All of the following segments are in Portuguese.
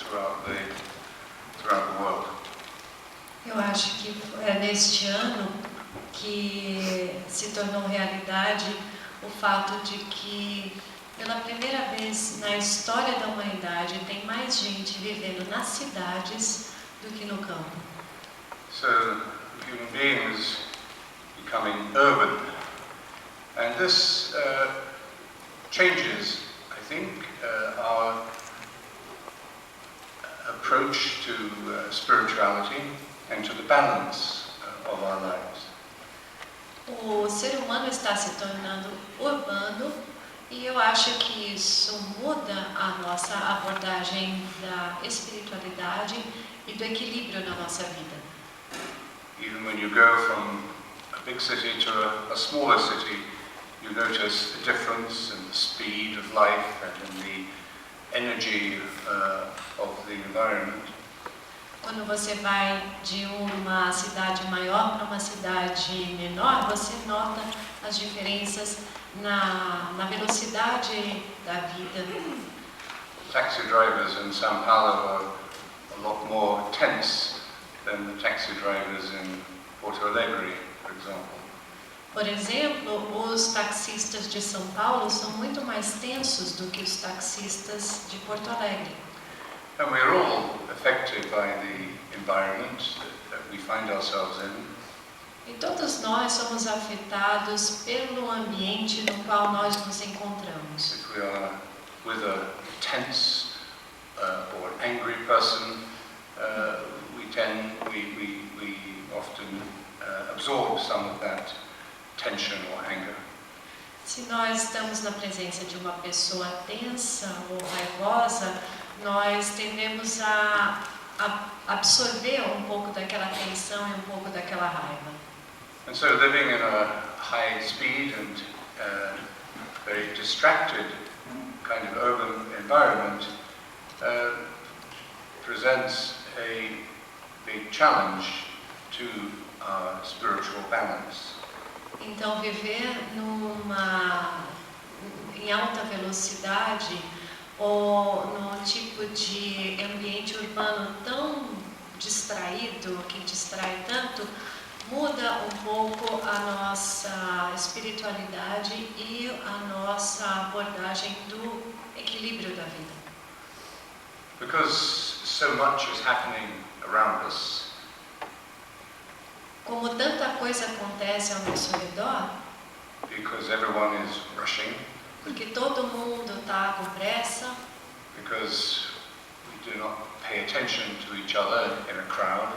throughout the world. Eu acho que é neste ano que se tornou realidade o fato de que, pela primeira vez na história da humanidade, tem mais gente vivendo nas cidades do que no campo. So human beings becoming urban, and this changes, I think, our approach to spirituality and to the balance of our lives. O ser humano está se tornando urbano e eu acho que isso muda a nossa abordagem da espiritualidade e do equilíbrio na nossa vida. Even when you go from a big city to a smaller city, you notice the difference in the speed of life and in the energy of the environment. Quando você vai de uma cidade maior para uma cidade menor, você nota as diferenças na velocidade da vida. Taxi drivers in São Paulo are a lot more tense than the taxi drivers in Porto Alegre, for example. Por exemplo, os taxistas de São Paulo são muito mais tensos do que os taxistas de Porto Alegre. And we're all affected by the environment that we find ourselves in. E todos nós somos afetados pelo ambiente no qual nós nos encontramos. If we are with a tense or angry person, we often absorb some of that tension or anger. Se nós estamos na presença de uma pessoa tensa ou raivosa, nós tendemos a absorver um pouco daquela tensão e um pouco daquela raiva. And so living in a high speed and very distracted kind of urban environment presents a big challenge to our spiritual balance. Então viver em alta velocidade ou num tipo de ambiente urbano tão distraído, que distrai tanto, muda um pouco a nossa espiritualidade e a nossa abordagem do equilíbrio da vida. Because so much is happening around us, Como tanta coisa acontece ao nosso redor, because everyone is rushing, porque todo mundo está com pressa, because we do not pay attention to each other in a crowd,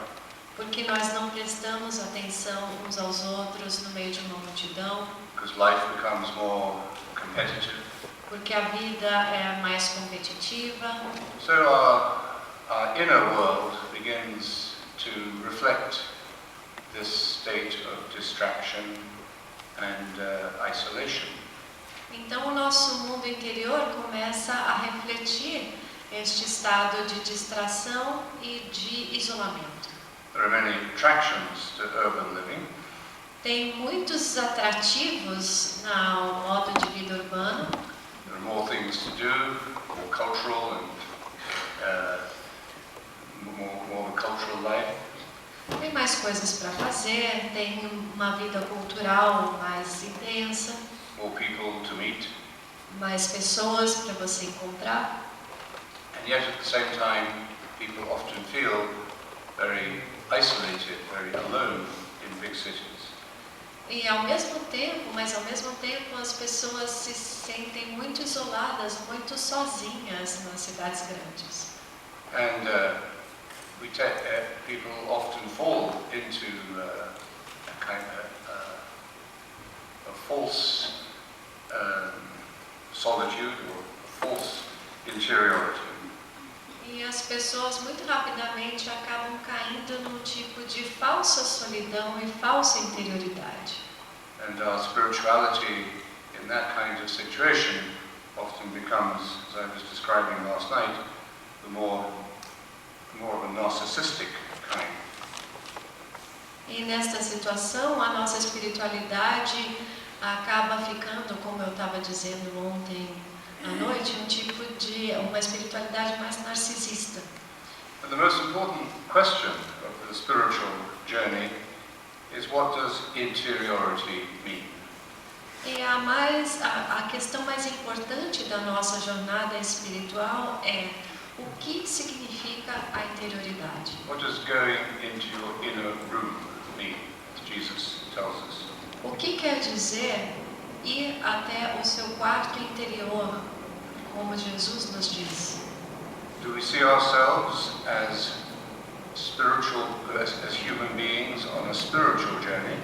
porque nós não prestamos atenção uns aos outros no meio de uma multidão, because life becomes more competitive. porque a vida é mais competitiva. So our inner world begins to reflect this state of distraction and isolation. Então o nosso mundo interior começa a refletir este estado de distração e de isolamento. There are many attractions to urban living. Tem muitos atrativos no modo de vida urbano. There are more things to do, more cultural and more of a cultural life. Tem mais coisas para fazer, tem uma vida cultural mais intensa, More people to meet, mais pessoas para você encontrar. and yet at the same time people often feel very isolated, very alone in big cities. E mas ao mesmo tempo as pessoas se sentem muito isoladas, muito sozinhas nas cidades grandes. And people often fall into a kind of a false solitude or false interiority. E as pessoas muito rapidamente acabam caindo num tipo de falsa solidão e falsa interioridade. And our spirituality in that kind of situation often becomes, as I was describing last night, the more of a narcissistic kind. E nesta situação, a nossa espiritualidade acaba ficando, como eu estava dizendo ontem, à noite, uma espiritualidade mais narcisista. And the most important question of the spiritual journey is, what does interiority mean? E a questão mais importante da nossa jornada espiritual é o que significa a interioridade. What does going into your inner room mean, as Jesus tells us? O que quer dizer ir até o seu quarto interior, como Jesus nos diz? Do we see ourselves as spiritual, as human beings on a spiritual journey?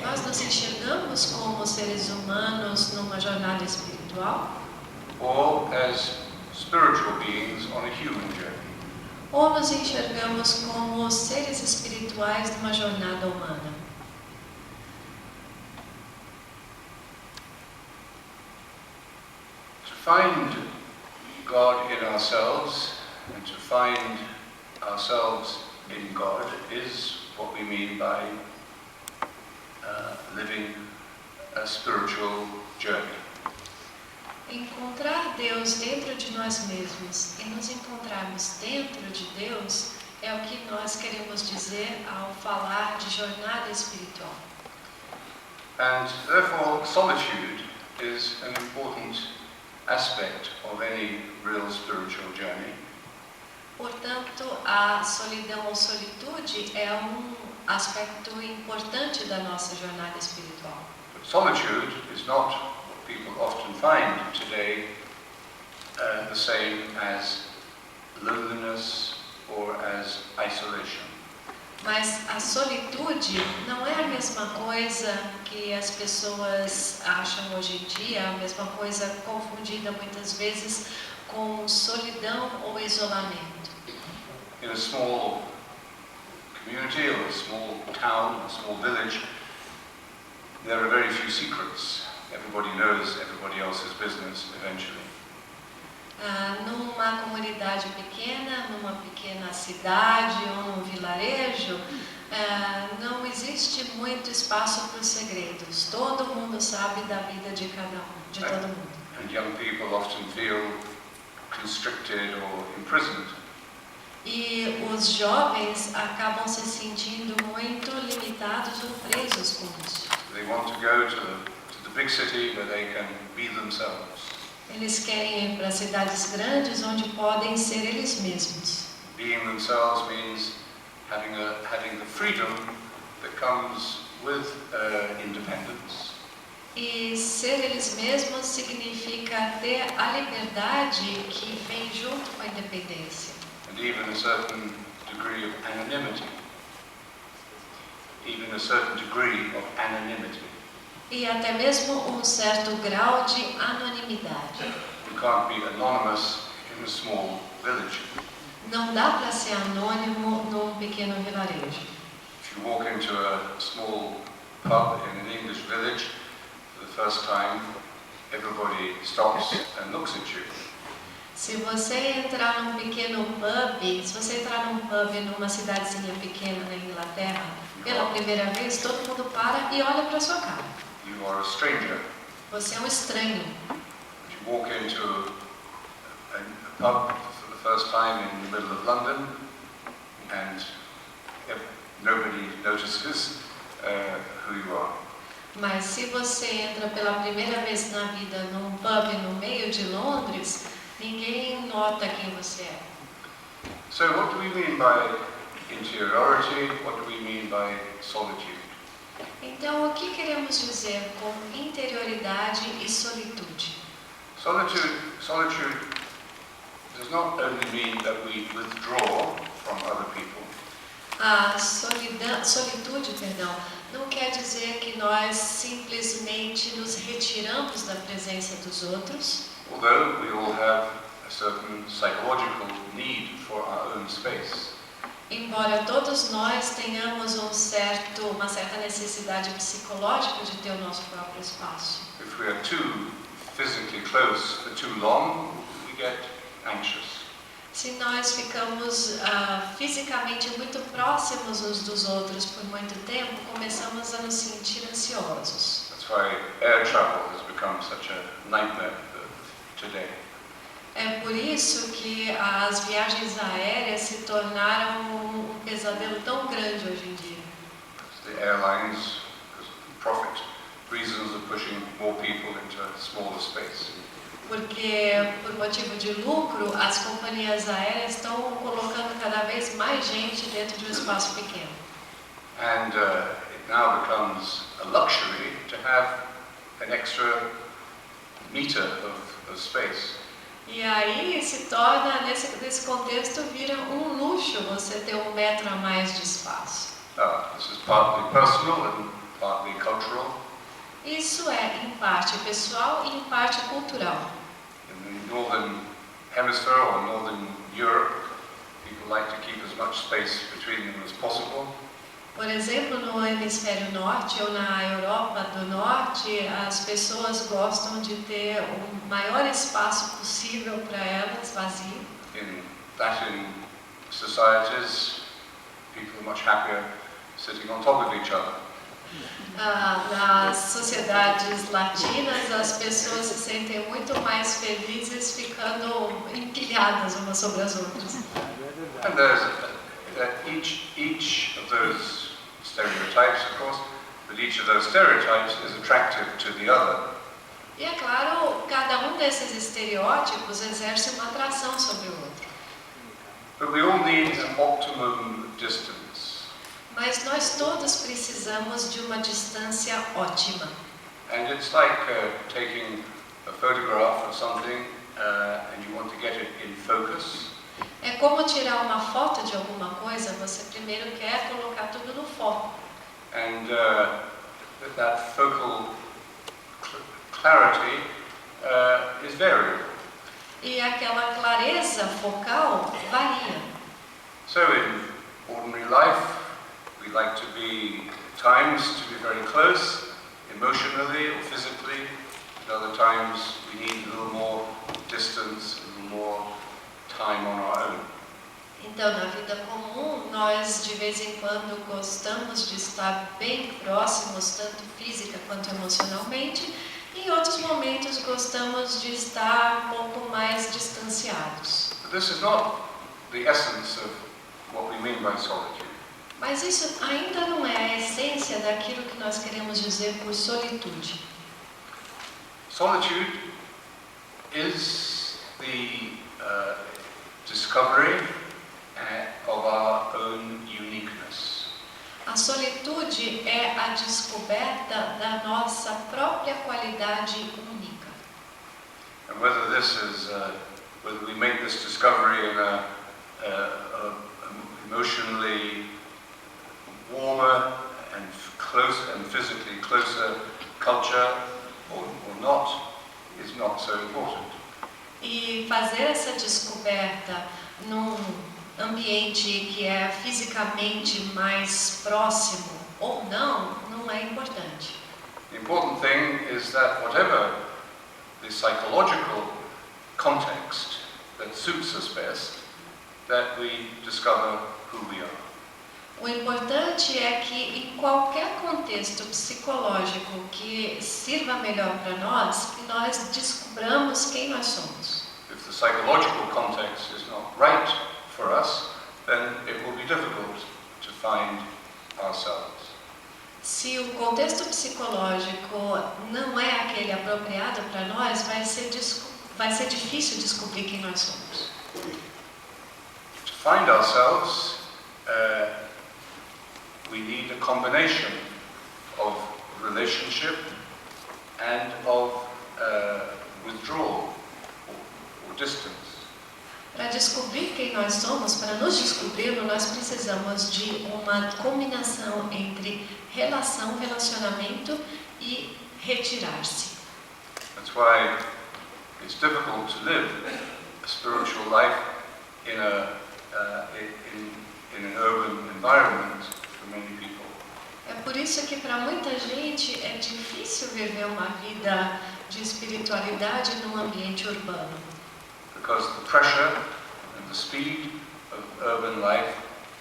Nós nos enxergamos como seres humanos numa jornada espiritual? Or as spiritual beings on a human journey? Ou nos enxergamos como seres espirituais numa jornada humana? To find God in ourselves and to find ourselves in God is what we mean by living a spiritual journey. Encontrar Deus dentro de nós mesmos e nos encontrarmos dentro de Deus é o que nós queremos dizer ao falar de jornada espiritual. And therefore, solitude is an important aspect of any real spiritual journey. Portanto, a solidão ou solitude é aspecto importante da nossa jornada espiritual. But solitude is not what people often find today the same as loneliness or as isolation. Mas a solitude não é a mesma coisa que as pessoas acham hoje em dia, a mesma coisa confundida muitas vezes com solidão ou isolamento. In a small community or a small town, a small village, there are very few secrets. Everybody knows everybody else's business eventually. Numa comunidade pequena, numa pequena cidade ou num vilarejo, não existe muito espaço para os segredos. Todo mundo sabe da vida de cada um, de todo mundo. And young people often feel constricted or imprisoned. E os jovens acabam se sentindo muito limitados ou presos com isso. They want to go to the big city where they can be themselves. Eles querem ir para cidades grandes onde podem ser eles mesmos. Being themselves means having the freedom that comes with independence. E ser eles mesmos significa ter a liberdade que vem junto com a independência. And even a certain degree of anonymity. Even a certain degree of anonymity. E até mesmo certo grau de anonimidade. You can't be anonymous in a small village. Não dá para ser anônimo num pequeno vilarejo. If you walk into a small pub in an English village for the first time, everybody stops and looks at you. Se você entrar num pequeno pub, se você entrar num pub numa cidadezinha pequena na Inglaterra, pela primeira vez, todo mundo para e olha para sua cara. You are a stranger. Você é um estranho. If you walk into a pub for the first time in the middle of London and nobody notices who you are. Mas se você entra pela primeira vez na vida num pub no meio de Londres, ninguém nota quem você é. So what do we mean by interiority? What do we mean by solitude? Então, o que queremos dizer com interioridade e solitude? Solitude does not only mean that we withdraw from other people. A solitude, não quer dizer que nós simplesmente nos retiramos da presença dos outros. Although we all have a certain psychological need for our own space. Embora todos nós tenhamos uma certa necessidade psicológica de ter o nosso próprio espaço. If we are too physically close for too long, we get anxious. Se nós ficamos fisicamente muito próximos uns dos outros por muito tempo, começamos a nos sentir ansiosos. That's why air travel has become such a nightmare for today. É por isso que as viagens aéreas se tornaram um pesadelo tão grande hoje em dia. The airlines, because of profit reasons, are pushing more people into a smaller space. Porque, por motivo de lucro, as companhias aéreas estão colocando cada vez mais gente dentro de um espaço pequeno. And it now becomes a luxury to have an extra meter of space. E aí se torna, nesse contexto, vira um luxo você ter 1 metro a mais de espaço. This is partly personal and partly cultural. Isso é, em parte pessoal e em parte cultural. In the northern hemisphere or northern Europe, people like to keep as much space between them as possible. Por exemplo, no hemisfério norte ou na Europa do Norte, as pessoas gostam de ter o maior espaço possível para elas, vazio. In Latin societies, people are much happier sitting on top of each other. Nas sociedades latinas, as pessoas se sentem muito mais felizes ficando empilhadas umas sobre as outras. And there's each of those stereotypes, of course, but each of those stereotypes is attractive to the other. E é claro, cada um desses estereótipos exerce uma atração sobre o outro. But we all need an optimum distance. Mas nós todos precisamos de uma distância ótima. And it's like taking a photograph of something and you want to get it in focus. É como tirar uma foto de alguma coisa, você primeiro quer colocar tudo no foco. And that focal clarity is variable. E aquela clareza focal varia. So in ordinary life, we like to be, at times, to be very close, emotionally or physically. At other times, we need a little more distance, a little more time on our own. Então, na vida comum, nós de vez em quando gostamos de estar bem próximos, tanto física quanto emocionalmente, e em outros momentos gostamos de estar um pouco mais distanciados. But this is not the essence of what we mean by solitude. Mas isso ainda não é a essência daquilo que nós queremos dizer por solitude. Solitude is the discovery of our own uniqueness. A solitude é a descoberta da nossa própria qualidade única. And whether we make this discovery in a emotionally warmer and close and physically closer culture or not is not so important. E fazer essa descoberta num ambiente que é fisicamente mais próximo ou não, não é importante. The important thing is that whatever the psychological context that suits us best, that we discover who we are. O importante é que em qualquer contexto psicológico que sirva melhor para nós, que nós descobramos quem nós somos. If the psychological context is not right for us, then it will be difficult to find ourselves. Se o contexto psicológico não é aquele apropriado para nós, vai ser difícil descobrir quem nós somos. To find ourselves, we need a combination of relationship and of withdrawal or distance. Para descobrir quem nós somos, para nos descobrir, nós precisamos de uma combinação entre relação, relacionamento e retirar-se. That's why it's difficult to live a spiritual life in an urban environment for many people. É por isso que para muita gente é difícil viver uma vida de espiritualidade num ambiente urbano. Because the pressure and the speed of urban life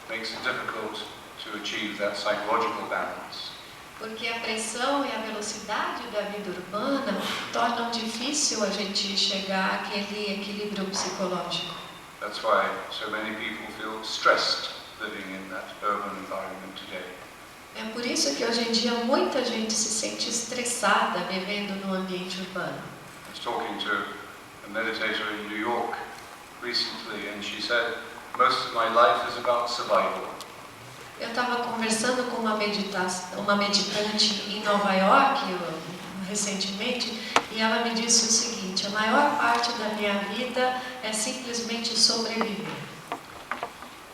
makes it difficult to achieve that psychological balance. Porque a pressão e a velocidade da vida urbana tornam difícil a gente chegar àquele equilíbrio psicológico. That's why so many people feel stressed living in that urban environment today. É por isso que hoje em dia muita gente se sente estressada vivendo no ambiente urbano. I was talking to a meditator in New York recently, and she said, most of my life is about survival. Eu estava conversando com uma meditante em Nova York recentemente, e ela me disse o seguinte: a maior parte da minha vida é simplesmente sobreviver.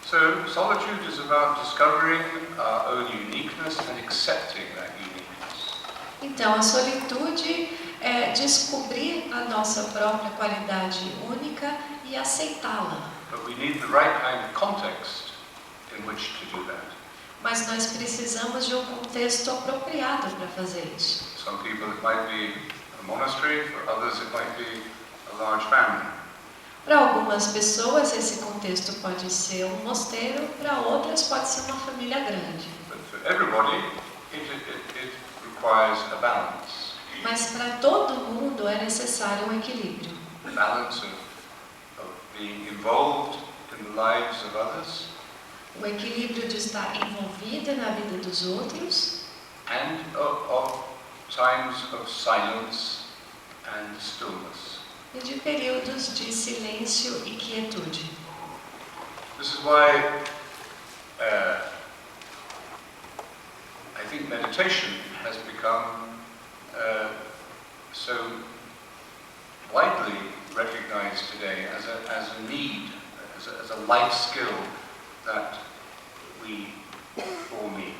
So solitude is about discovering our own uniqueness and accepting that uniqueness. Então, a solitude é descobrir a nossa própria qualidade única e aceitá-la. But we need the right kind of context in which to do that. Mas nós precisamos de um contexto apropriado para fazer isso. Some people it might be a monastery, for others it might be a large family. Para algumas pessoas esse contexto pode ser um mosteiro, para outras pode ser uma família grande. But for everybody it requires a balance. Mas para todo mundo é necessário um equilíbrio. A balance of being involved in the lives of others. O equilíbrio de estar envolvido na vida dos outros and of times of silence and stillness. e de períodos de silêncio e quietude. This is why I think meditation has become so widely recognized today as a need, as a life skill that we all need.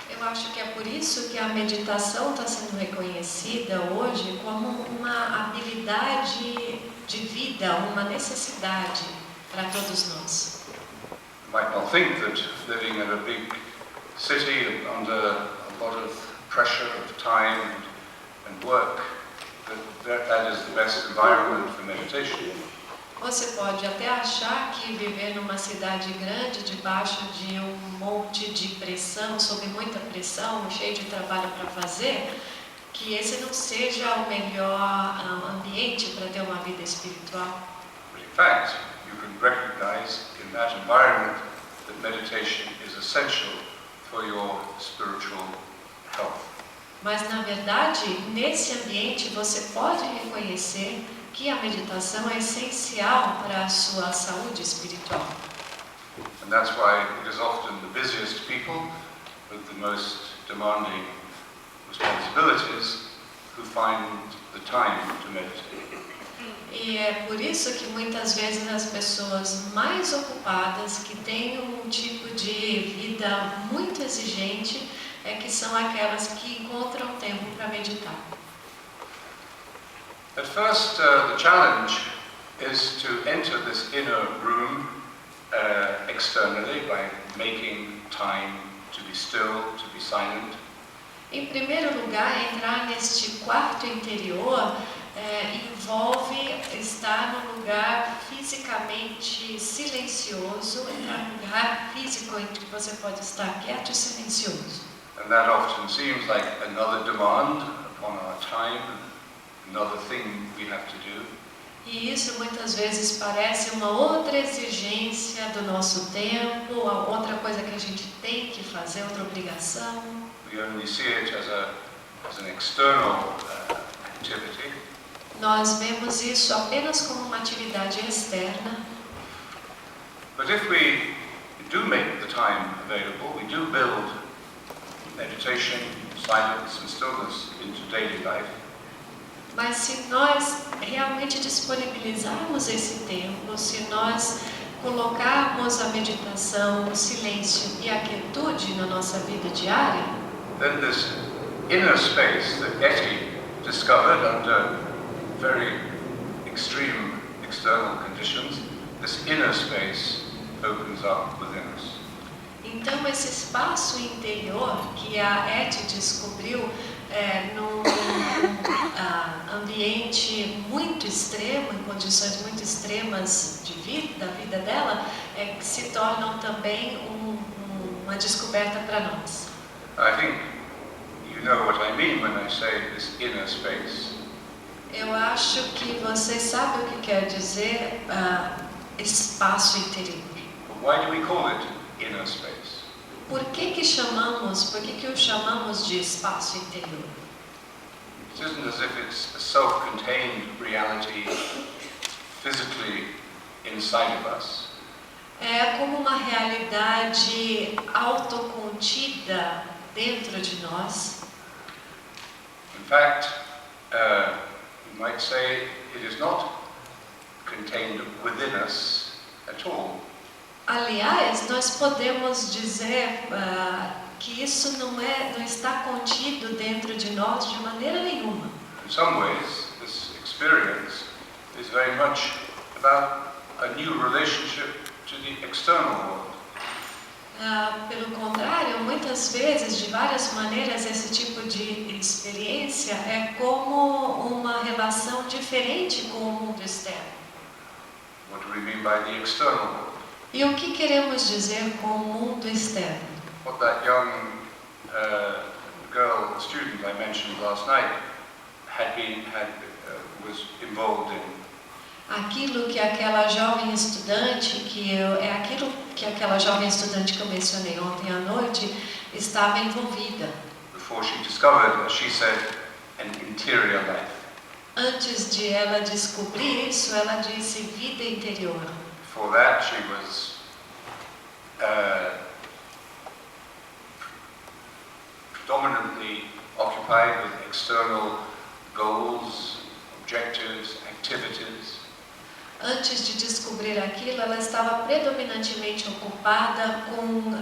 Eu acho que é por isso que a meditação está sendo reconhecida hoje como uma habilidade de vida, uma necessidade para todos nós. You might not think that living in a big city under a lot of pressure of time and work, that is the best environment for meditation. Você pode até achar que viver numa cidade grande, debaixo de um monte de pressão, sob muita pressão, cheio de trabalho para fazer, que esse não seja o melhor ambiente para ter uma vida espiritual. But in fact, you can recognize in that environment that meditation is essential for your spiritual health. Mas, na verdade, nesse ambiente você pode reconhecer que a meditação é essencial para a sua saúde espiritual. And that's why it is often the busiest people with the most demanding responsibilities who find the time to meditate. E é por isso que muitas vezes as pessoas mais ocupadas, que têm um tipo de vida muito exigente, é que são aquelas que encontram tempo para meditar. At first, the challenge is to enter this inner room externally by making time to be still, to be silent. Em primeiro lugar, entrar neste quarto interior envolve estar num lugar fisicamente silencioso, entrar num lugar físico em que você pode estar quieto e silencioso. And that often seems like another demand upon our time, another thing we have to do. E isso muitas vezes parece uma outra exigência do nosso tempo, outra coisa que a gente tem que fazer, outra obrigação. We only see it as an external activity. Nós vemos isso apenas como uma atividade externa. But if we do make the time available, we do build meditation, silence and stillness into daily life. Mas se nós realmente disponibilizarmos esse tempo, se nós colocarmos a meditação, o silêncio e a quietude na nossa vida diária, then this inner space that Etty discovered under very extreme external conditions, this inner space opens up within us. então esse espaço interior que a Etty descobriu num ambiente muito extremo, em condições muito extremas de vida, da vida dela, se tornam também uma descoberta para nós. I think you know what I mean when I say this inner space. Eu acho que vocês sabem o que quer dizer espaço interior. But why do we call it inner space? Por que o chamamos de espaço interior? It isn't as if it's a self-contained reality physically inside of us. É como uma realidade autocontida dentro de nós. In fact, you might say it is not contained within us at all. Aliás, nós podemos dizer que isso não está contido dentro de nós de maneira nenhuma. In some ways, this experience is very much about a new relationship to the external world. Pelo contrário, muitas vezes, de várias maneiras, esse tipo de experiência é como uma relação diferente com o mundo externo. What do we mean by the external world? E o que queremos dizer com o mundo externo? What that young girl, student I mentioned last night, was involved in. Aquilo que aquela jovem estudante, aquilo que aquela jovem estudante que eu mencionei ontem à noite, estava envolvida. Before she discovered, as she said, an interior life. Antes de ela descobrir isso, ela disse vida interior. Before that, she was predominantly occupied with external goals, objectives, activities. Antes de descobrir aquilo, ela estava predominantemente ocupada com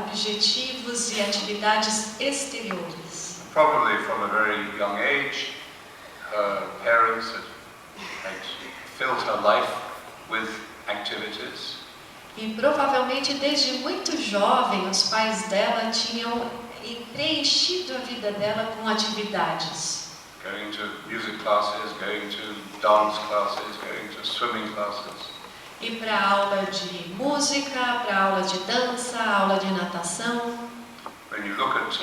objetivos e atividades exteriores. Probably from a very young age, her parents had filled her life with activities. E provavelmente desde muito jovem os pais dela tinham preenchido a vida dela com atividades. Going to music classes, going to dance classes, going to swimming classes. Ir para aula de música, para aula de dança, aula de natação. When you look at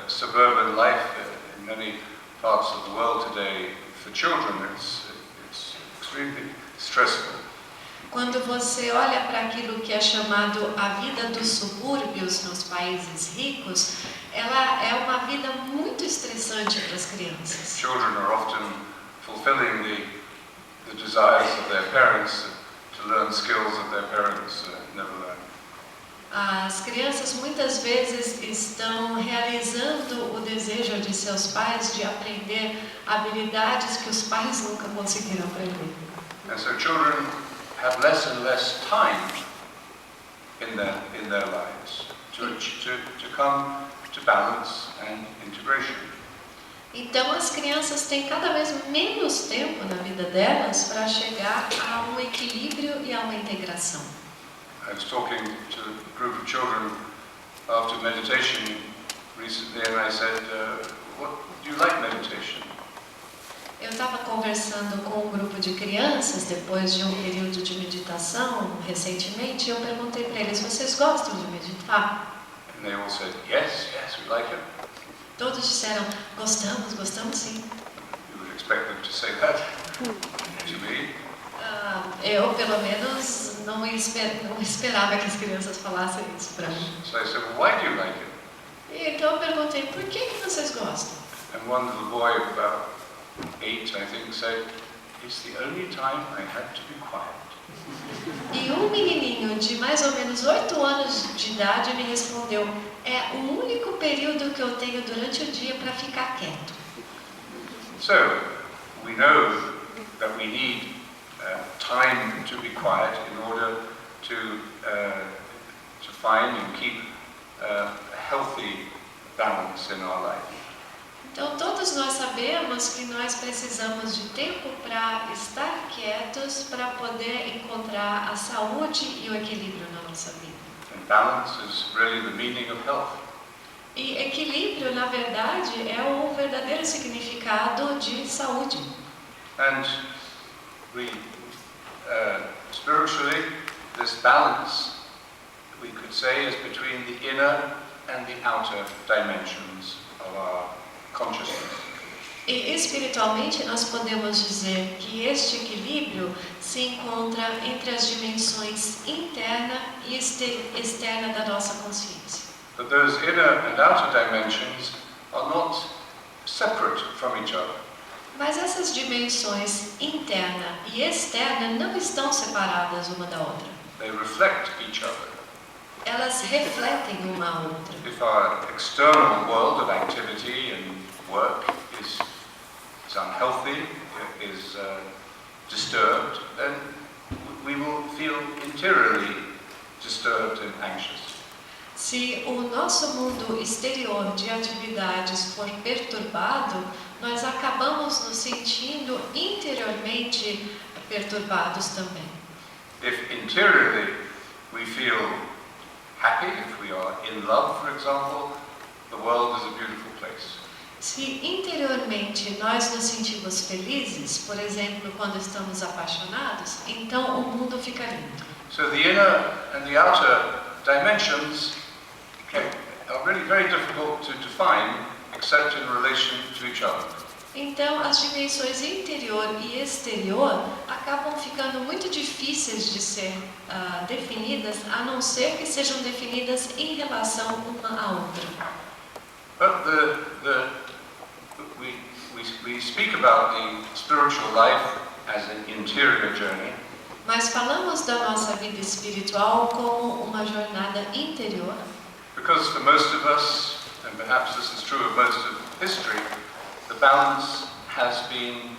suburban life in many parts of the world today, for children it's extremely stressful. Quando você olha para aquilo que é chamado a vida dos subúrbios nos países ricos, ela é uma vida muito estressante para as crianças. Children are often fulfilling the desires of their parents to learn skills that their parents never learned. As crianças muitas vezes estão realizando o desejo de seus pais de aprender habilidades que os pais nunca conseguiram aprender. And so children have less and less time in their lives to come to balance and integration. Então as crianças têm cada vez menos tempo na vida delas para chegar a um equilíbrio e a uma integração. I was talking to a group of children after meditation recently, and I said, "What do you like meditation?" Eu estava conversando com um grupo de crianças depois de um período de meditação recentemente, e eu perguntei para eles: vocês gostam de meditar? And they all said, yes, we like it. Todos disseram: gostamos sim. You would expect them to say that to me. Eu, pelo menos, não esperava que as crianças falassem isso para mim. So I said, well, why do you like it? E então eu perguntei: por que vocês gostam? And one little boy, about 8, I think, said, it's the only time I have to be quiet. E um menininho de mais ou menos 8 anos de idade me respondeu: é o único período que eu tenho durante o dia para ficar quieto. So, we know that we need time to be quiet in order to find and keep a healthy balance in our life. Então todos nós sabemos que nós precisamos de tempo para estar quietos, para poder encontrar a saúde e o equilíbrio na nossa vida. And balance is really the meaning of health. E equilíbrio, na verdade, é o verdadeiro significado de saúde. And we, spiritually, this balance, we could say, is between the inner and the outer dimensions of our consciousness. E espiritualmente nós podemos dizer que este equilíbrio se encontra entre as dimensões interna e externa da nossa consciência. But those inner and outer dimensions are not separate from each other. Mas essas dimensões interna e externa não estão separadas uma da outra. They reflect each other. Elas refletem uma a outra. If our external world of activity and work is unhealthy, is disturbed, then we will feel interiorly disturbed and anxious. Se o nosso mundo exterior de atividades for perturbado, nós acabamos nos sentindo interiormente perturbados também. If interiorly we feel happy, if we are in love, for example, the world is a beautiful place. Se interiormente nós nos sentimos felizes, por exemplo, quando estamos apaixonados, então o mundo fica lindo. So the inner and the outer dimensions are really very difficult to define except in relation to each other. Então, as dimensões interior e exterior acabam ficando muito difíceis de ser definidas, a não ser que sejam definidas em relação uma à outra. But we speak about the spiritual life as an interior journey. Mas falamos da nossa vida espiritual como uma jornada interior. Because for most of us, and perhaps this is true of most of history, the balance has been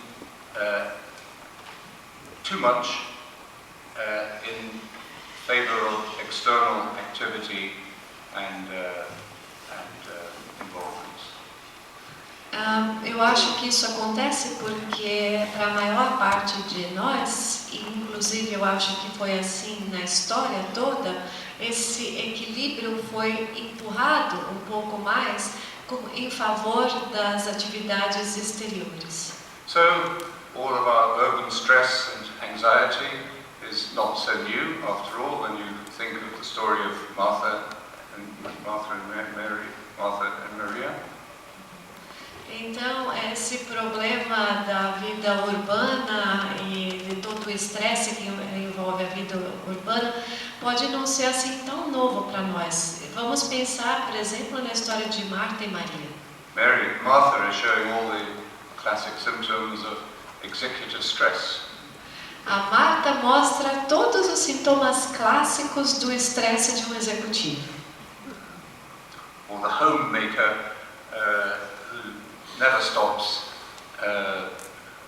too much in favor of external activity and involvement. Eu acho que isso acontece porque para a maior parte de nós, e inclusive eu acho que foi assim na história toda, esse equilíbrio foi empurrado um pouco mais em favor das atividades exteriores. So all of our urban stress and anxiety is not so new after all when you think of the story of Martha and Maria. Então, esse problema da vida urbana e de todo o estresse que envolve a vida urbana pode não ser assim tão novo para nós. Vamos pensar, por exemplo, na história de Marta e Maria. Martha is showing all the classic symptoms of executive stress. A Marta mostra todos os sintomas clássicos do estresse de um executivo. Or the homemaker who never stops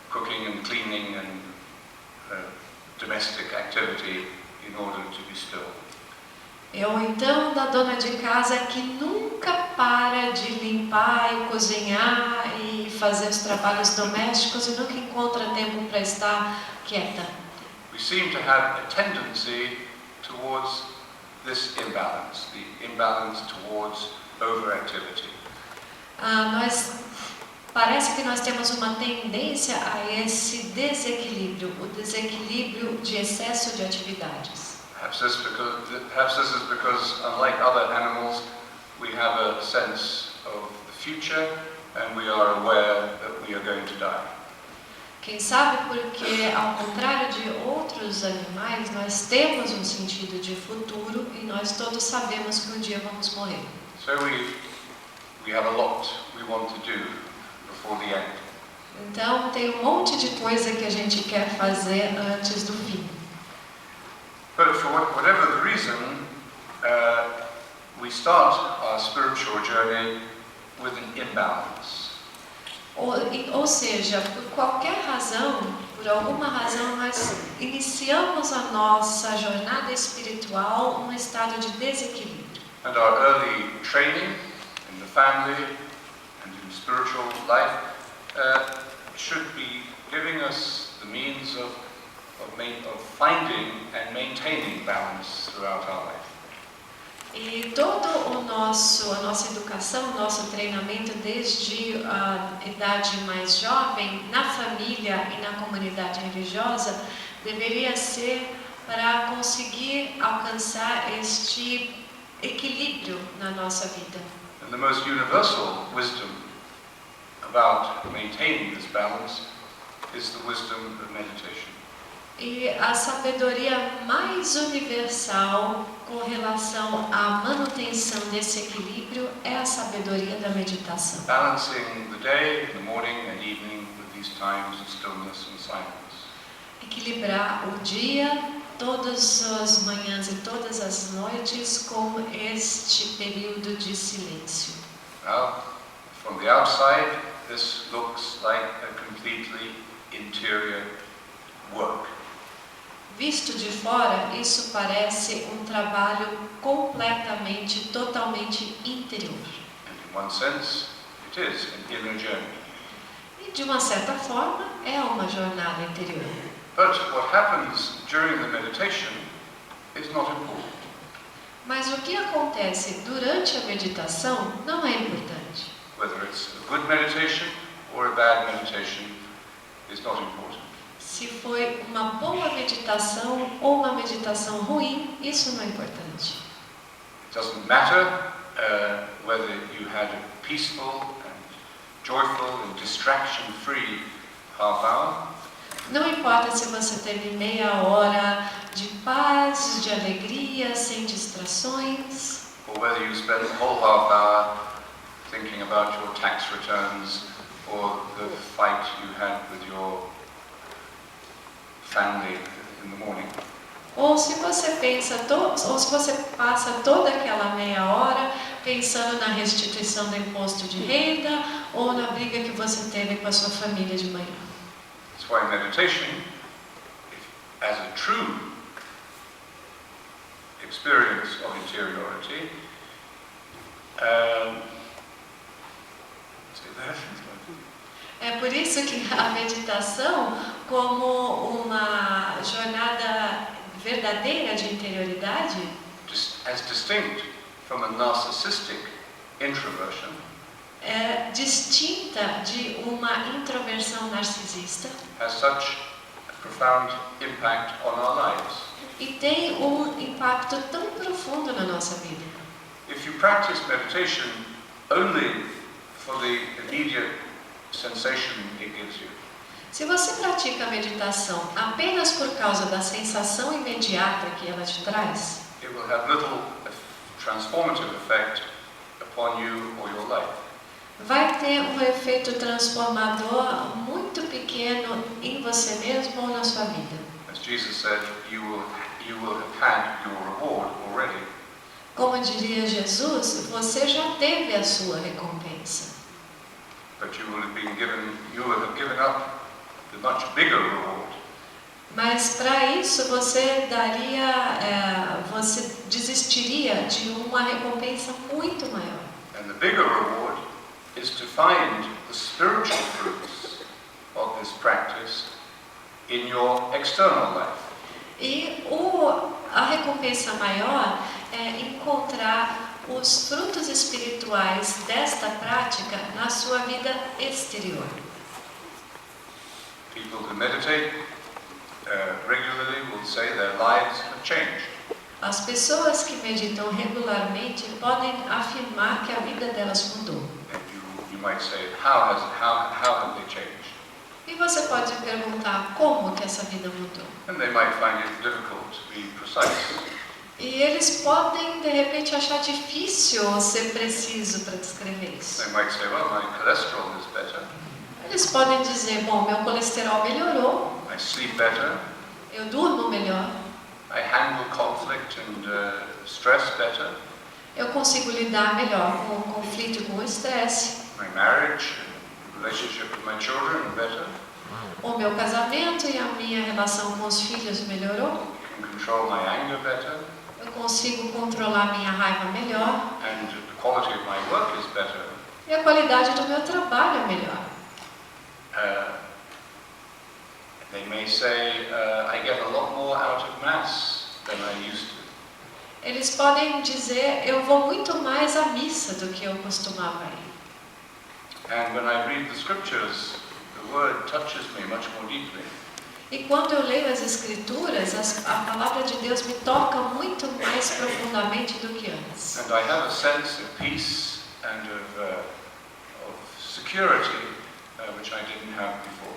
cooking and cleaning and domestic activity in order to be still. Ou então da dona de casa que nunca para de limpar e cozinhar e fazer os trabalhos domésticos e nunca encontra tempo para estar quieta. We seem to have a tendency towards this imbalance, the imbalance towards overactivity. Parece que nós temos uma tendência a esse desequilíbrio, o desequilíbrio de excesso de atividades. Perhaps this is because, unlike other animals, we have a sense of the future and we are aware that we are going to die. Quem sabe porque, ao contrário de outros animais, nós temos um sentido de futuro e nós todos sabemos que um dia vamos morrer. So we have a lot we want to do before the end. Então tem um monte de coisa que a gente quer fazer antes do fim. But for whatever the reason, we start our spiritual journey with an imbalance. Ou seja, por qualquer razão, por alguma razão, nós iniciamos a nossa jornada espiritual num estado de desequilíbrio. And our early training in the family and in spiritual life should be giving us the means of finding and maintaining balance throughout our life. E toda a nossa educação, o nosso treinamento desde a idade mais jovem, na família e na comunidade religiosa, deveria ser para conseguir alcançar este equilíbrio na nossa vida. And the most universal wisdom about maintaining this balance is the wisdom of meditation. E a sabedoria mais universal com relação à manutenção desse equilíbrio é a sabedoria da meditação. Balancing the day, the morning and evening with these times of stillness and silence. Equilibrar o dia, todas as manhãs e todas as noites com este período de silêncio. Now, from the outside, this looks like a completely interior work. Visto de fora, isso parece um trabalho completamente, totalmente interior. And in one sense, it is an inner journey. E de uma certa forma, é uma jornada interior. But what happens during the meditation is not important. Mas o que acontece durante a meditação não é importante. Whether it's a good meditation or a bad meditation is not important. Se foi uma boa meditação ou uma meditação ruim, isso não é importante. It doesn't matter whether you had a peaceful and joyful and distraction-free half hour. Não importa se você teve meia hora de paz, de alegria, sem distrações, Or whether you spent the whole half hour thinking about your tax returns or the fight you had with your family in the morning. ou se você ou se você passa toda aquela meia hora pensando na restituição do imposto de renda ou na briga que você teve com a sua família de manhã. That's why meditation, as a true experience of interiority, É por isso que a meditação, como uma jornada verdadeira de interioridade, as distinct from a narcissistic introversion, é distinta de uma introversão narcisista has such a profound impact on our lives. e tem um impacto tão profundo na nossa vida. If you practice meditation only for the immediate sensation it gives you, Se você pratica a meditação apenas por causa da sensação imediata que ela te traz, it will have little transformative effect upon you or your life. vai ter um efeito transformador muito pequeno em você mesmo ou na sua vida. As Jesus said, you will have had your reward already. Como diria Jesus, você já teve a sua recompensa. But you will have given up the much bigger reward. Mas para isso você você desistiria de uma recompensa muito maior. And the bigger reward is to find the spiritual fruits of this practice in your external life. E a recompensa maior é encontrar os frutos espirituais desta prática na sua vida exterior. People who meditate regularly will say their lives have changed. As pessoas que meditam regularmente podem afirmar que a vida delas mudou. And you might say, how have they changed? E você pode perguntar como que essa vida mudou. And they might find it difficult to be precise. E eles podem, de repente, achar difícil ser preciso para descrever isso. They might say, well, my cholesterol is better, Eles podem dizer, bom, meu colesterol melhorou, I sleep better, eu durmo melhor, I handle conflict and stress better, eu consigo lidar melhor com o conflito e com o estresse, my marriage and relationship with my children are better, o meu casamento e a minha relação com os filhos melhorou, I can control my anger better, eu consigo controlar minha raiva melhor and the quality of my work is better. e a qualidade do meu trabalho é melhor. They may say, I get a lot more out of Mass than I used to. Eles podem dizer, eu vou muito mais à missa do que eu costumava ir. And when I read the scriptures, the word touches me much more deeply. E quando eu leio as Escrituras, a palavra de Deus me toca muito mais profundamente do que antes. And I have a sense of peace and of security which I didn't have before.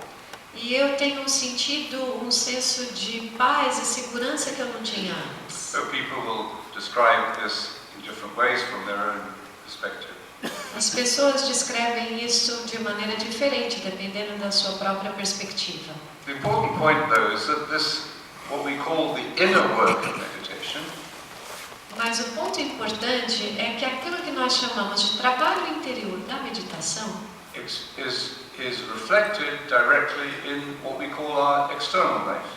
E eu tenho sentido um senso de paz e segurança que eu não tinha antes. So people will describe this in different ways from their own perspective. As pessoas descrevem isso de maneira diferente, dependendo da sua própria perspectiva. The important point, though, is that this, what we call the inner work of meditation, Mas o ponto importante é que aquilo que nós chamamos de trabalho interior da meditação is reflected directly in what we call our external life.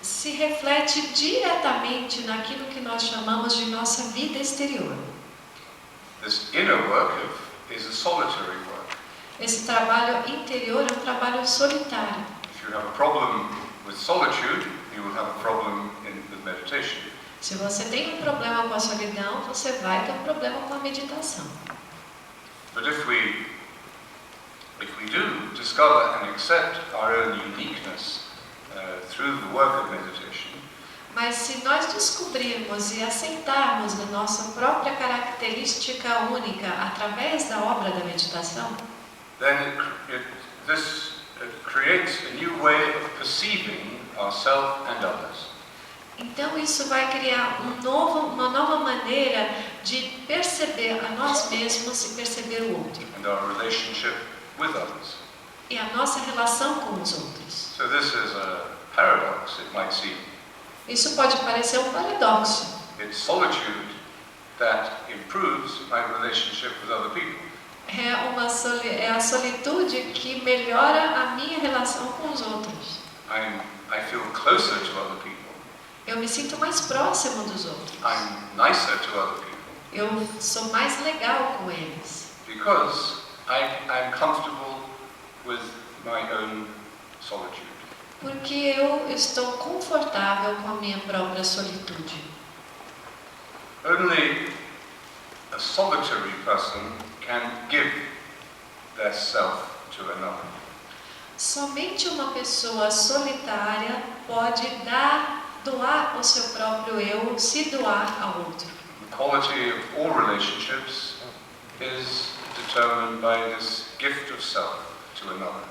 se reflete diretamente naquilo que nós chamamos de nossa vida exterior. This inner work is a solitary work. Esse trabalho interior é um trabalho solitário. If you have a problem with solitude, you will have a problem with meditation. Se você tem um problema com a solidão, você vai ter um problema com a meditação. But if we do discover and accept our own uniqueness through the work of meditation, Mas se nós descobrirmos e aceitarmos a nossa própria característica única através da obra da meditação, then this creates a new way of perceiving ourselves and others. então isso vai criar uma nova maneira de perceber a nós mesmos e perceber o outro. And our relationship with others. E a nossa relação com os outros. So this is a paradox, it might seem. Isso pode parecer um paradoxo. It's solitude that improves my relationship with other people. É a solitude que melhora a minha relação com os outros. I feel closer to other people. Eu me sinto mais próximo dos outros. I'm nicer to other people. Eu sou mais legal com eles. Because I'm comfortable with my own solitude. Porque eu estou confortável com a minha própria solitude. Only a solitary person can give their self to another. Somente uma pessoa solitária pode doar o seu próprio eu, se doar ao outro. The quality of all relationships is determined by this gift of self to another.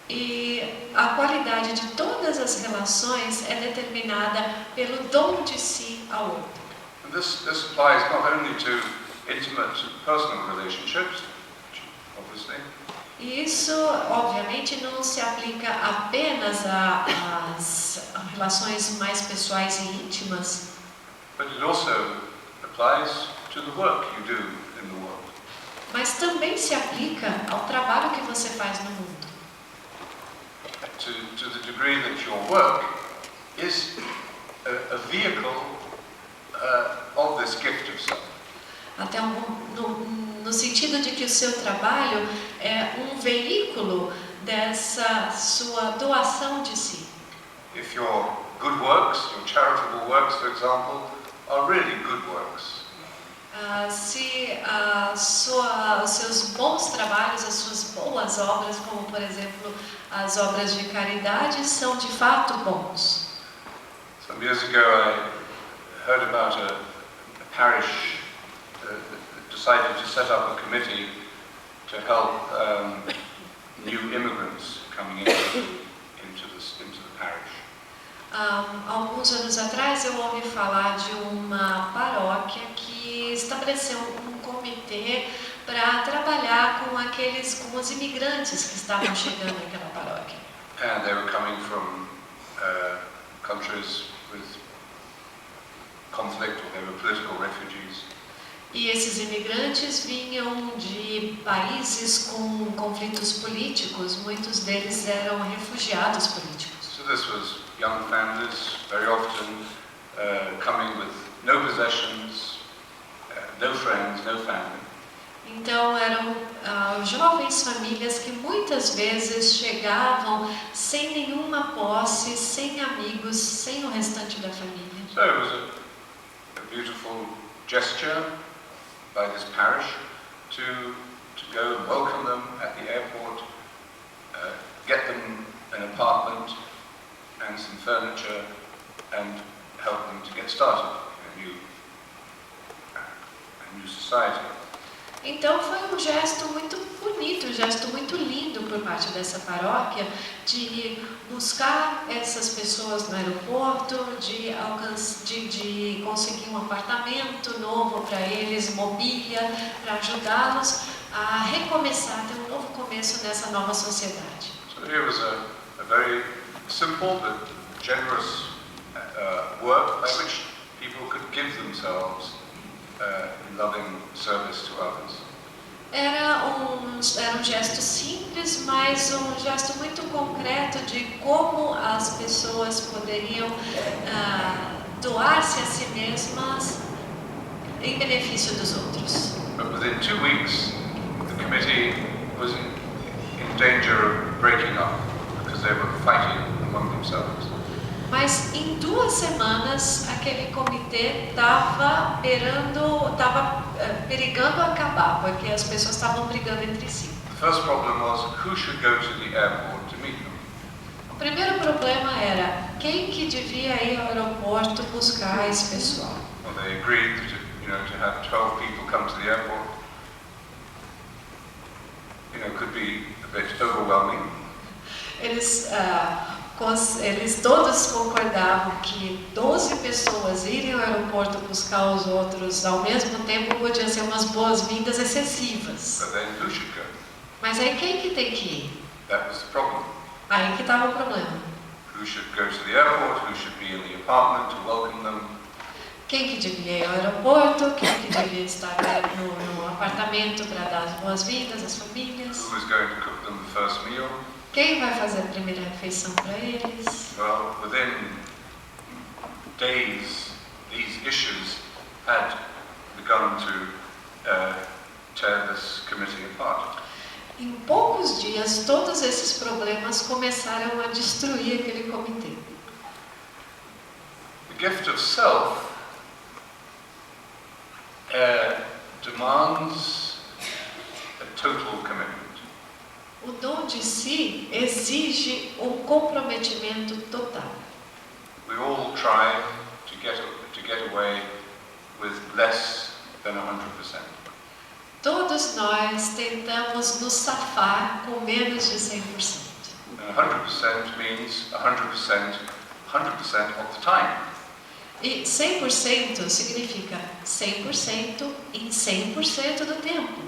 E a qualidade de todas as relações é determinada pelo dom de si ao outro. And this applies not only to intimate personal relationships, obviously, E isso, obviamente, não se aplica apenas às relações mais pessoais e íntimas, but it also applies to the work you do in the world. mas também se aplica ao trabalho que você faz no mundo. To the degree that your work is a vehicle of this gift of self. Até no sentido de que o seu trabalho é um veículo dessa sua doação de si. If your good works, your charitable works, for example, are really good works, Se os seus bons trabalhos, as suas boas obras, como por exemplo as obras de caridade, são de fato bons. some years ago I heard about a parish that decided to set up a committee to help new immigrants coming into the parish. Alguns anos atrás eu ouvi falar de uma paróquia que estabeleceu um comitê para trabalhar com os imigrantes que estavam chegando naquela paróquia. And they were coming from countries with conflict, or they were political refugees. E esses imigrantes vinham de países com conflitos políticos, muitos deles eram refugiados políticos. So this was young families, very often coming with no possessions, no friends, no family. Então eram jovens famílias que muitas vezes chegavam sem nenhuma posse, sem amigos, sem o restante da família. So it was a beautiful gesture by this parish to go and welcome them at the airport, get them an apartment and some furniture, and help them to get started in a new society. Então foi um gesto muito bonito, um gesto muito lindo por parte dessa paróquia de buscar essas pessoas no aeroporto, de conseguir um apartamento novo para eles, mobília, para ajudá-los a recomeçar, ter um novo começo nessa nova sociedade. So here was a very simple but generous work by which people could give themselves in loving service to others. Era um gesto simples, mas um gesto muito concreto de como as pessoas poderiam doar-se a si mesmas em benefício dos outros. But within 2 weeks, the committee was in danger of breaking up because they were fighting among themselves. Mas em 2 semanas, aquele comitê estava perigando acabar, porque as pessoas estavam brigando entre si. The first problem was who should go to the airport to meet them. O primeiro problema era quem que devia ir ao aeroporto buscar esse pessoal. Well, they agreed that, to have 12 people come to the airport, could be a bit overwhelming. Eles todos concordavam que 12 pessoas irem ao aeroporto buscar os outros ao mesmo tempo podia ser umas boas-vindas excessivas. But then who should go? Mas aí quem que tem que ir? That was the problem. Aí que estava o problema. Who should go to the airport? Who should be in the apartment to welcome them? Quem que devia ir ao aeroporto? Quem que devia estar no apartamento para dar as boas-vindas às famílias? Who was going to cook them the first meal? Quem vai fazer a primeira refeição para eles? Well, within days, these issues had begun to tear this committee apart. Em poucos dias, todos esses problemas começaram a destruir aquele comitê. The gift of self demands a total commitment. O dom de si exige um comprometimento total. We all try to get away with less than 100%. Todos nós tentamos nos safar com menos de 100%. And 100% means 100% of the time. E 100% significa 100% em 100% do tempo.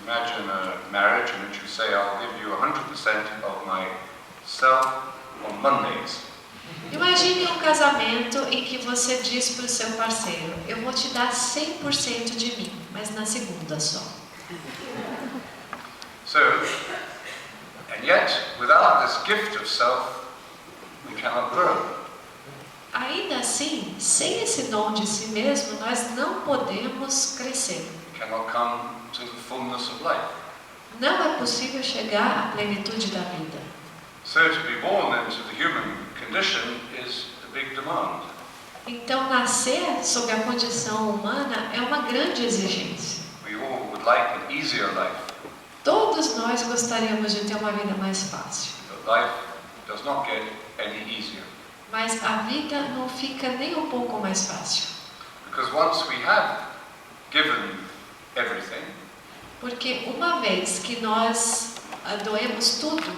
Imagine a marriage in which you say, I'll give you 100% of myself on Mondays. Imagine um casamento em que você diz para o seu parceiro, eu vou te dar 100% de mim, mas na segunda só. So, and yet, without this gift of self, we cannot grow. Ainda assim, sem esse dom de si mesmo, nós não podemos crescer. We cannot come to the fullness of life. Não é possível chegar à plenitude da vida. So to be born into the human condition is a big demand. Então, nascer sob a condição humana é uma grande exigência. We all would like an easier life, Todos nós gostaríamos de ter uma vida mais fácil. but life does not get any easier. Mas a vida não fica nem um pouco mais fácil. Because once we have given everything, Porque uma vez que nós doemos tudo,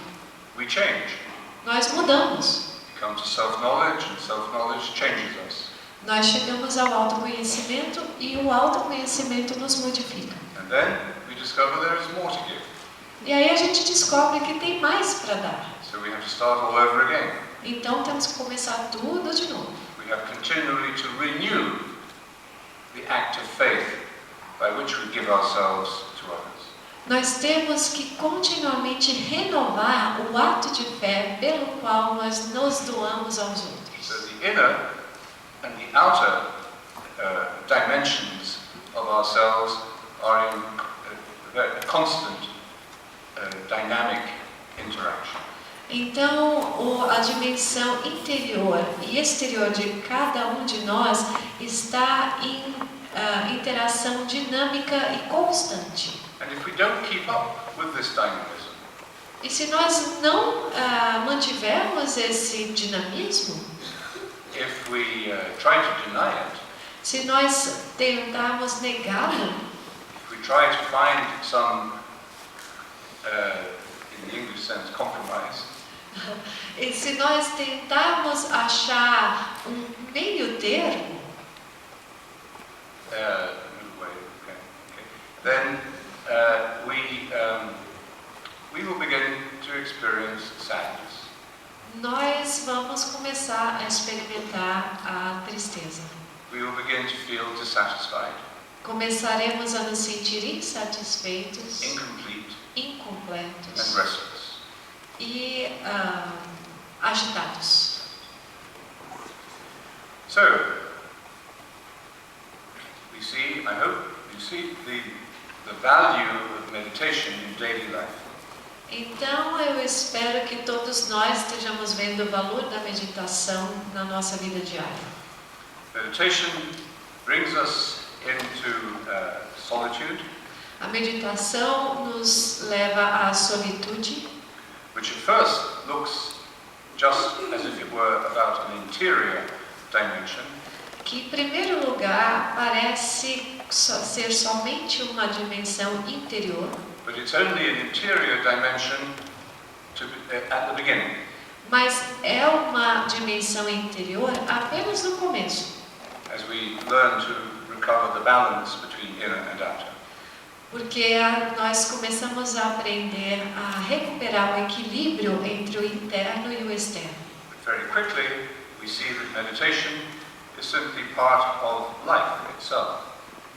we change. nós mudamos. We come to self-knowledge, and self-knowledge changes us. Nós chegamos ao autoconhecimento e o autoconhecimento nos modifica. And then we discover there is more to give. E aí a gente descobre que tem mais para dar. So we have to start all over again. Então temos que começar tudo de novo. We have continually to renew the act of faith by which we give ourselves to others. Nós temos que continuamente renovar o ato de fé pelo qual nós nos doamos aos outros. So the inner and the outer dimensions of ourselves are in a constant dynamic interaction. Então, a dimensão interior e exterior de cada um de nós está em interação dinâmica e constante. And if we don't keep up with this dynamism, E se nós não mantivermos esse dinamismo, if we try to deny it, se nós tentarmos negá-lo, if we try to find some, in the English sense, compromise, E se nós tentarmos achar meio termo, middle way, okay. Then we will begin to experience sadness. nós vamos começar a experimentar a tristeza. We will begin to feel dissatisfied, Começaremos a nos sentir insatisfeitos, incomplete, and incompletos restless. e agitados. So, we see, I hope, you see the value of meditation in daily life. Então eu espero que todos nós estejamos vendo o valor da meditação na nossa vida diária. Meditation brings us into solitude, A meditação nos leva à solitude, which at first looks just as if it were about an interior dimension, que em primeiro lugar parece ser somente uma dimensão interior, but it's only an interior dimension at the beginning. mas é uma dimensão interior apenas no começo, As we learn to recover the balance between inner and outer. porque nós começamos a aprender a recuperar o equilíbrio entre o interno e o externo. But very quickly, we see that meditation is simply part of life itself.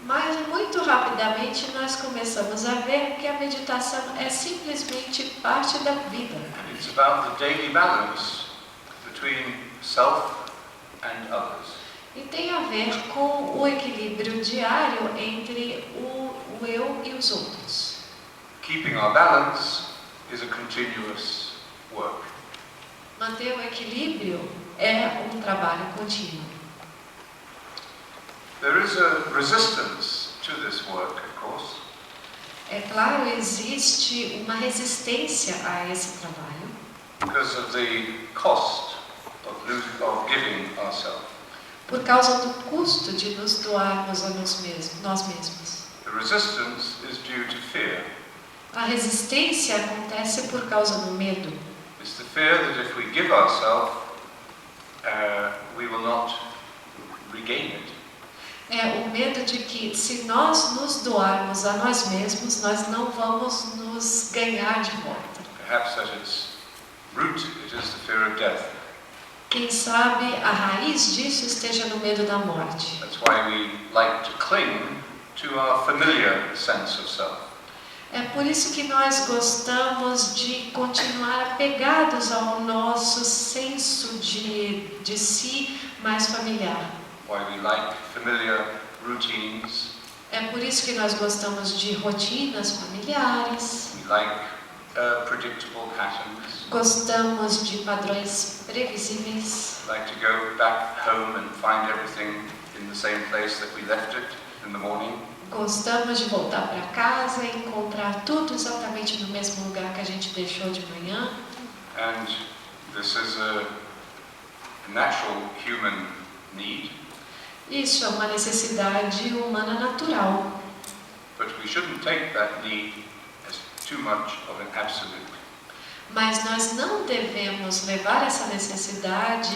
Mas muito rapidamente nós começamos a ver que a meditação é simplesmente parte da vida. It's about the daily balance between self and others. E tem a ver com o equilíbrio diário entre o eu e os outros. Keeping our balance is a continuous work. Manter o equilíbrio é um trabalho contínuo. There is a resistance to this work, of course, É claro, existe uma resistência a esse trabalho, because of the cost of giving ourselves. por causa do custo de nos doarmos a nós mesmos. The resistance is due to fear. A resistência acontece por causa do medo. It's the fear that if we give ourselves, we will not regain it. É o medo de que se nós nos doarmos a nós mesmos, nós não vamos nos ganhar de volta. Perhaps at its root it is the fear of death. Quem sabe a raiz disso esteja no medo da morte. That's why we like to cling to our familiar sense of self. É por isso que nós gostamos de continuar apegados ao nosso senso de si mais familiar. Why we like familiar routines. É por isso que nós gostamos de rotinas familiares, We like predictable patterns. gostamos de padrões previsíveis, We like to go back home and find everything in the same place that we left it in the morning. gostamos de voltar para casa e encontrar tudo exatamente no mesmo lugar que a gente deixou de manhã. And this is a natural human need, Isso é uma necessidade humana natural, but we shouldn't take that need as too much of an absolute. mas nós não devemos levar essa necessidade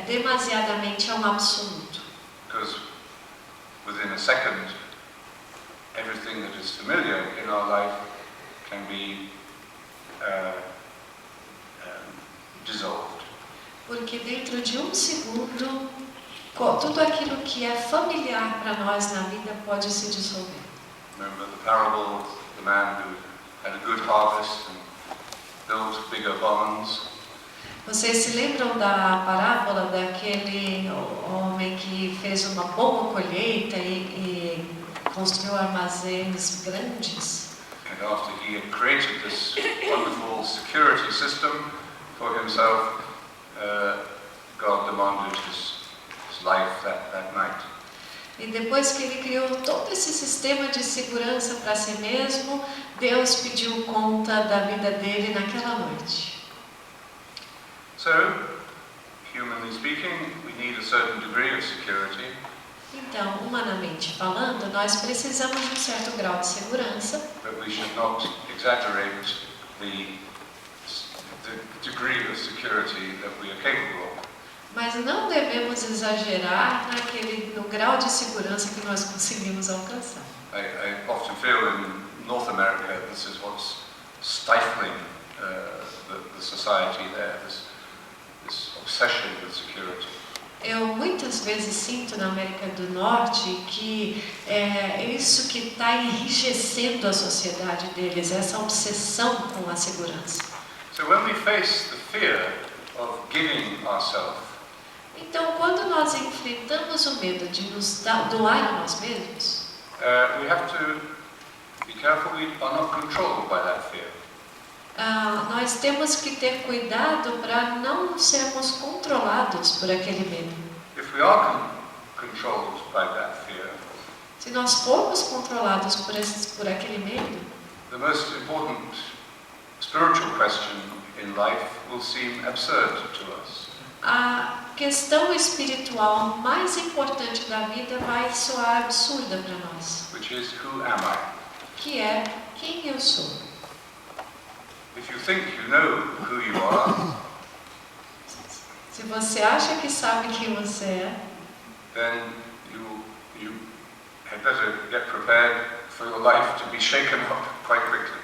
demasiadamente a um absoluto, Because within a second, everything that is familiar in our life can be dissolved. porque dentro de um segundo, tudo aquilo que é familiar para nós na vida pode se dissolver. Remember the parable of the man who had a good harvest and built bigger barns. Vocês se lembram da parábola daquele homem que fez uma boa colheita e construiu armazéns grandes? And after he had created this wonderful security system for himself, God demanded his life that night. E depois que ele criou todo esse sistema de segurança para si mesmo, Deus pediu conta da vida dele naquela noite. So, humanly speaking, we need a certain degree of security. Então, humanamente falando, nós precisamos de um certo grau de segurança, but we should not exaggerate the degree of security that we are capable of. mas não devemos exagerar no grau de segurança que nós conseguimos alcançar. I often feel in North America this is what's stifling the society there, this obsession with security. Eu muitas vezes sinto na América do Norte que é isso que está enrijecendo a sociedade deles, essa obsessão com a segurança. So when we face the fear of giving ourselves, Então, quando nós enfrentamos o medo de nos doar a nós mesmos, we have to be careful we are not controlled by that fear. nós temos que ter cuidado para não sermos controlados por aquele medo. If we are controlled by that fear, Se nós formos controlados por aquele medo, the most important spiritual question in life will seem absurd to us. a questão espiritual mais importante da vida vai soar absurda para nós, Which is, who am I? que é quem eu sou. If you think you know who you are, Se você acha que sabe quem você é, then you had better get prepared for your life to be shaken up quite quickly.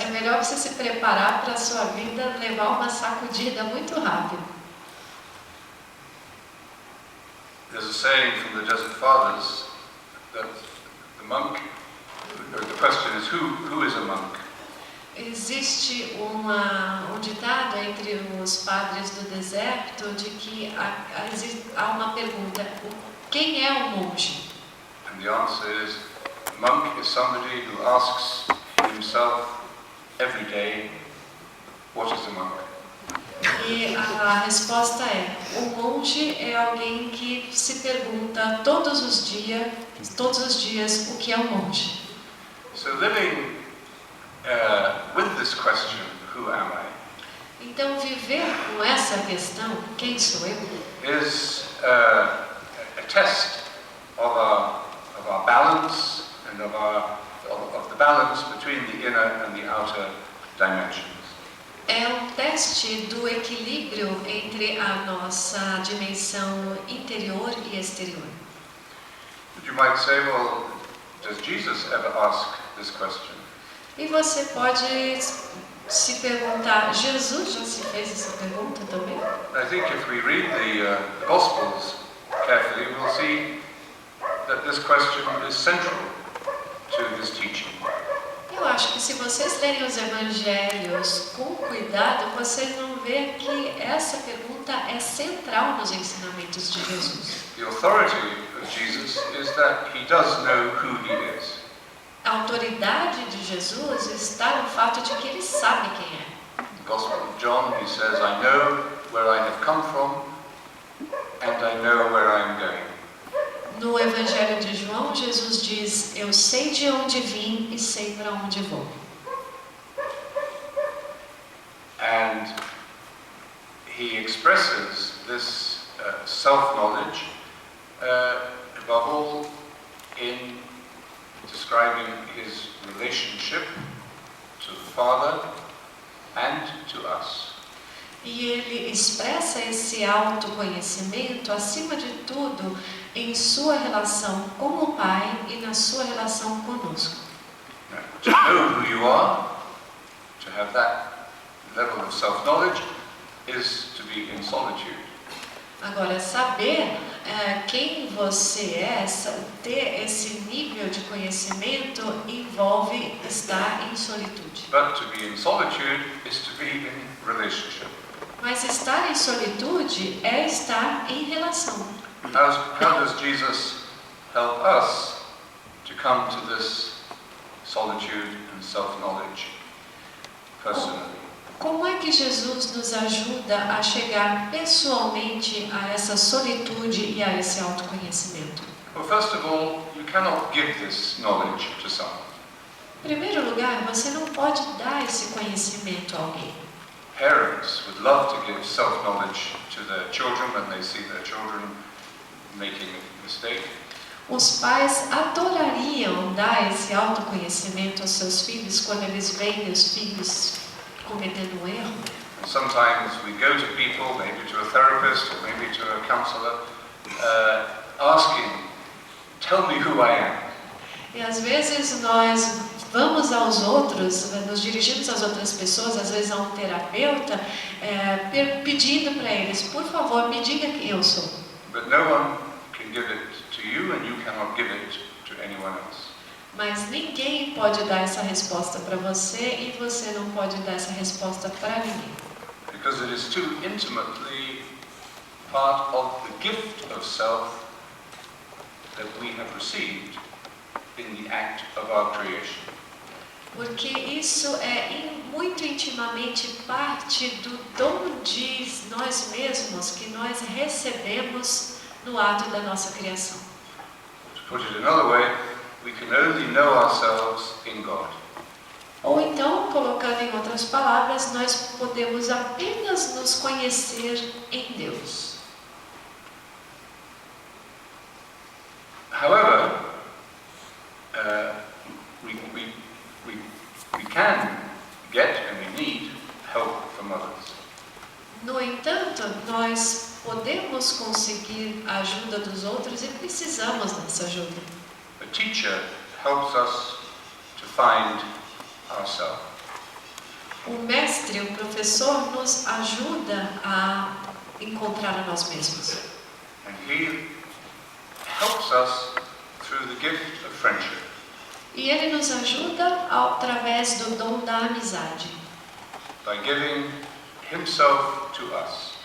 é melhor você se preparar para a sua vida levar uma sacudida muito rápido. There's a saying from the Desert Fathers that the monk, the question is who is a monk? Existe um ditado entre os padres do deserto de que há uma pergunta: quem é um monge? And the answer is, a monk is somebody who asks himself every day, what is a monk? E a resposta é: o monge é alguém que se pergunta todos os dias o que é um monge. So living with this question, who am I, Então, viver com essa questão, quem sou eu, is a test of our balance and of the balance between the inner and the outer dimensions. é um teste do equilíbrio entre a nossa dimensão interior e exterior. But you might say, well, does Jesus ever ask this question? E você pode se perguntar: Jesus já se fez essa pergunta também? I think if we read the Gospels carefully, we'll see that this question is central to his teaching. Eu acho que se vocês lerem os evangelhos com cuidado, vocês vão ver que essa pergunta é central nos ensinamentos de Jesus. The authority of Jesus is that he does know who he is. A autoridade de Jesus está no fato de que ele sabe quem é. In the Gospel of John, he says, I know where I have come from and I know where I am going. No Evangelho de João, Jesus diz: eu sei de onde vim e sei para onde vou. And he expresses this self-knowledge above all in describing his relationship to the Father and to us. E ele expressa esse autoconhecimento, acima de tudo, em sua relação com o Pai e na sua relação conosco. Now, to know who you are, to have that level of self-knowledge, is to be in solitude. Agora, saber quem você é, ter esse nível de conhecimento, envolve estar em solitude. But to be in solitude is to be in relationship. Mas estar em solitude é estar em relação. How does Jesus help us to come to this solitude and self-knowledge personally? Como é que Jesus nos ajuda a chegar pessoalmente a essa solitude e a esse autoconhecimento? Well, first of all, you cannot give this knowledge to someone. Em primeiro lugar, você não pode dar esse conhecimento a alguém. Parents would love to give self-knowledge to their children when they see their children making a mistake. Os pais adorariam dar esse autoconhecimento aos seus filhos quando eles veem os filhos cometendo um erro. And sometimes we go to people, maybe to a therapist or maybe to a counselor, asking, tell me who I am. E às vezes nós vamos aos outros, nos dirigimos às outras pessoas, às vezes a um terapeuta, pedindo para eles, por favor, me diga quem eu sou. But no one can give it to you and you cannot give it to anyone else. Mas ninguém pode dar essa resposta para você e você não pode dar essa resposta para ninguém. Because it is too intimately part of the gift of self that we have received in the act of our creation. Porque isso é muito intimamente parte do dom de nós mesmos que nós recebemos no ato da nossa criação. To put it another way, we can only know ourselves in God. Ou então, colocando em outras palavras, nós podemos apenas nos conhecer em Deus. However, we can get and we need help from others. No entanto, nós podemos conseguir a ajuda dos outros e precisamos dessa ajuda. A teacher helps us to find ourselves. O mestre, o professor, nos ajuda a encontrar a nós mesmos. And he helps us through the gift of friendship. E ele nos ajuda através do dom da amizade, By giving himself to us.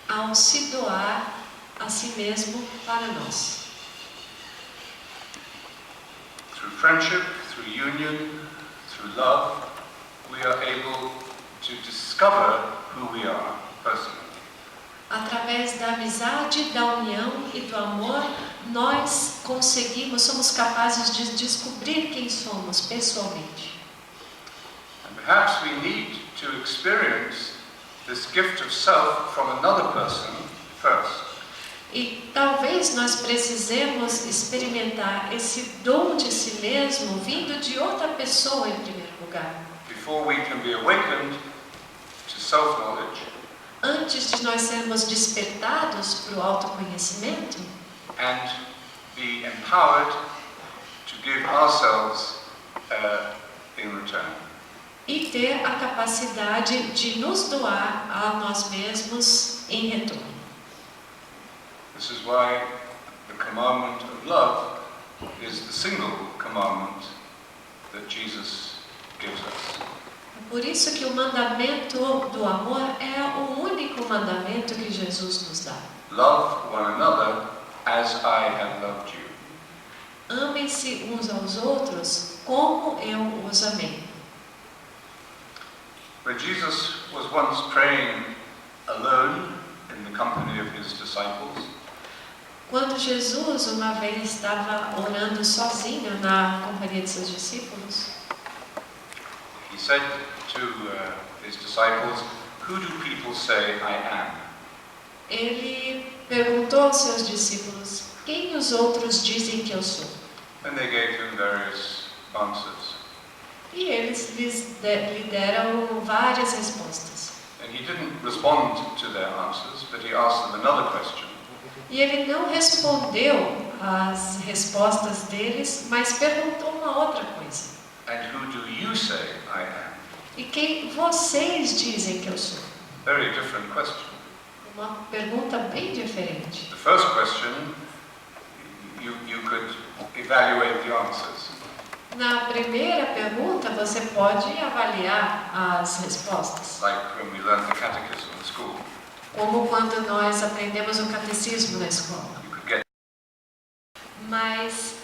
ao se doar a si mesmo para nós. Through friendship, through union, through love, we are able to discover who we are personally. Através da amizade, da união e do amor, nós somos capazes de descobrir quem somos pessoalmente. And perhaps we need to experience this gift of self from another person first. E talvez nós precisemos experimentar esse dom de si mesmo vindo de outra pessoa em primeiro lugar. Before we can be awakened to self-knowledge Antes de nós sermos despertados para o autoconhecimento and be empowered to give ourselves in return. e ter a capacidade de nos doar a nós mesmos em retorno. This is why the commandment of love is the single commandment that Jesus gives us. Por isso que o mandamento do amor é o único mandamento que Jesus nos dá. Love one another as I have loved you. Amem-se uns aos outros como eu os amei. When Jesus was once praying alone in the company of his disciples, Quando Jesus uma vez estava orando sozinho na companhia de seus discípulos, he said to his disciples, "Who do people say I am?" ele perguntou aos seus discípulos: quem os outros dizem que eu sou? And they gave him various answers. E eles lhe deram várias respostas. And he didn't respond to their answers, but he asked them another question. E ele não respondeu às respostas deles, mas perguntou uma outra coisa. And who do you say I am? E quem vocês dizem que eu sou? Very different question. Uma pergunta bem diferente. The first question, you could evaluate the answers. Na primeira pergunta, você pode avaliar as respostas. Like when we learned the catechism in school. Como quando nós aprendemos o catecismo na escola. You could get. Mas